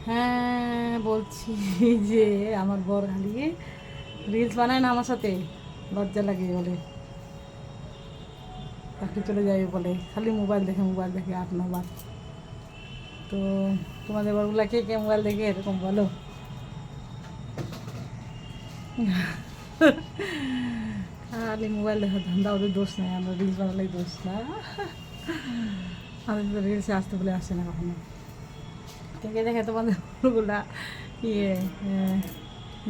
হ্যাঁ বলছি যে আমার বর খালি রিলস বানায় না আমার সাথে, লজ্জা লাগে বলে, চাকরি চলে যাবে বলে, খালি মোবাইল দেখে 8-9 বার। তো তোমাদের বরগুলা কে কে মোবাইল দেখে এরকম বলো? খালি মোবাইল দেখার ধান্দা, ওদের দোষ নেই, আমরা রিলস বানালেই দোষ না। আমাদের তো রিলসে আসতে বলে আসে না কখনো। কে কে দেখে তোমাদের বরগুলা ইয়ে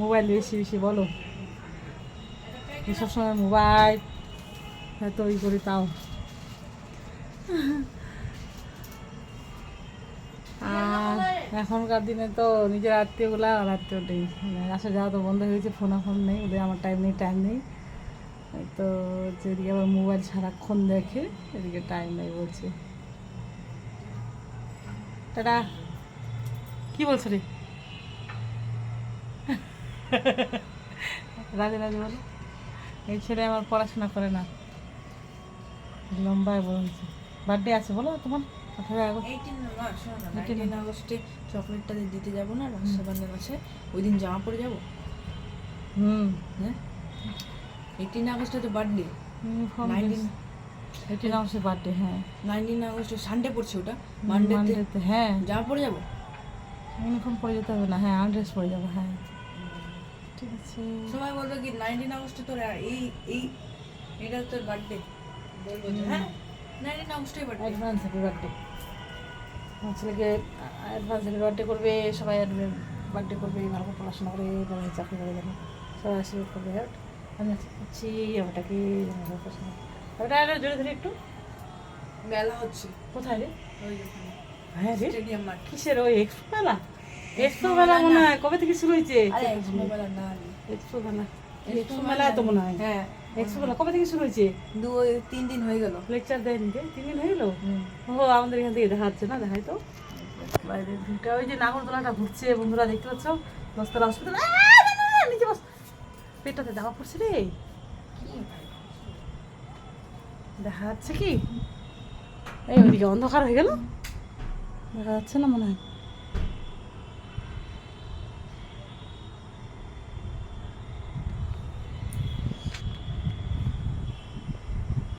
মোবাইল বেশি বেশি বলো, সবসময় মোবাইল এত ই করি তাও। আর এখনকার দিনে তো নিজের আত্মীয়গুলা আর আত্মীয় নেই, আসা যাওয়া তো বন্ধ হয়েছে, ফোন নেই ওদের, আমার টাইম নেই। তো যেদিকে আবার মোবাইল সারাক্ষণ দেখে, এদিকে টাইম নেই বলছে। টাটা। কি বলছো রে? রাজে বলো। এই ছেলে আমার পড়াশোনা করে না, লম্বায় বড় হয়েছে। বার্থডে আছে বলো তোমার 18 আগস্টে চকলেটটা দিতে যাবো না, রক্ষাবন্ধন আছে, ওই দিন জামা পরে যাবো। হ্যাঁ 18 আগস্টে তো বার্থডে। 18 আগস্টের বার্থডে। হ্যাঁ 19 আগস্টে সানডে পড়ছে, ওটা মানডেতে। হ্যাঁ জামা পরে যাবো। ইউনিফর্ম পরে যেতে হবে না, হ্যাঁ আনড্রেস পরে যাবো। হ্যাঁ ঠিক আছে। সবাই বলবে কি 19 আগস্টে তোর এই এটা তোর বার্থডে, বলবো যে হ্যাঁ 19 আগস্টে বার্থডে। Advance happy birthday. আমার ছেলেকে অ্যাডভান্স হ্যাপি বার্থডে করবে, সবাই বার্থডে করবে, ভালো করে পড়াশোনা করে ভালো চাকরি করে যাবে, সবাই আশীর্বাদ করবে। হ্যাঁ আমি করছি ওটাকে, ওটা আরো জোরে ধরে একটু। মেলা হচ্ছে কোথায় রে? ওই ওখানে হ্যাঁ রে, স্টেডিয়াম মাঠ। কিসের ওই এক্সপো মেলা? এক্সপো মেলা মনে হয় কবে থেকে শুরু হয়েছে? আরে এক্সপো মেলা না, এক্সপো মেলা, এক্সপো মেলা তো মনে হয়। হ্যাঁ এক্সপো মেলা কবে থেকে শুরু হয়েছে? 2-3 দিন হয়ে গেল। লেকচার দেয়নি যে 3 দিন হয়ে গেলো। ও আমাদের এখান থেকে দেখা যাচ্ছে না, দেখাই তো বাইরের ভিউটা। ওই যে নাগরদোলাটা ঘুরছে বন্ধুরা, দেখতে পাচ্ছ? 10তলা হসপিটাল। নিচে বস, পেটটাতে দাওয়া পড়ছে রে, দেখা যাচ্ছে কি? এই ওইদিকে অন্ধকার হয়ে গেল, দেখা যাচ্ছে না মনে হয়।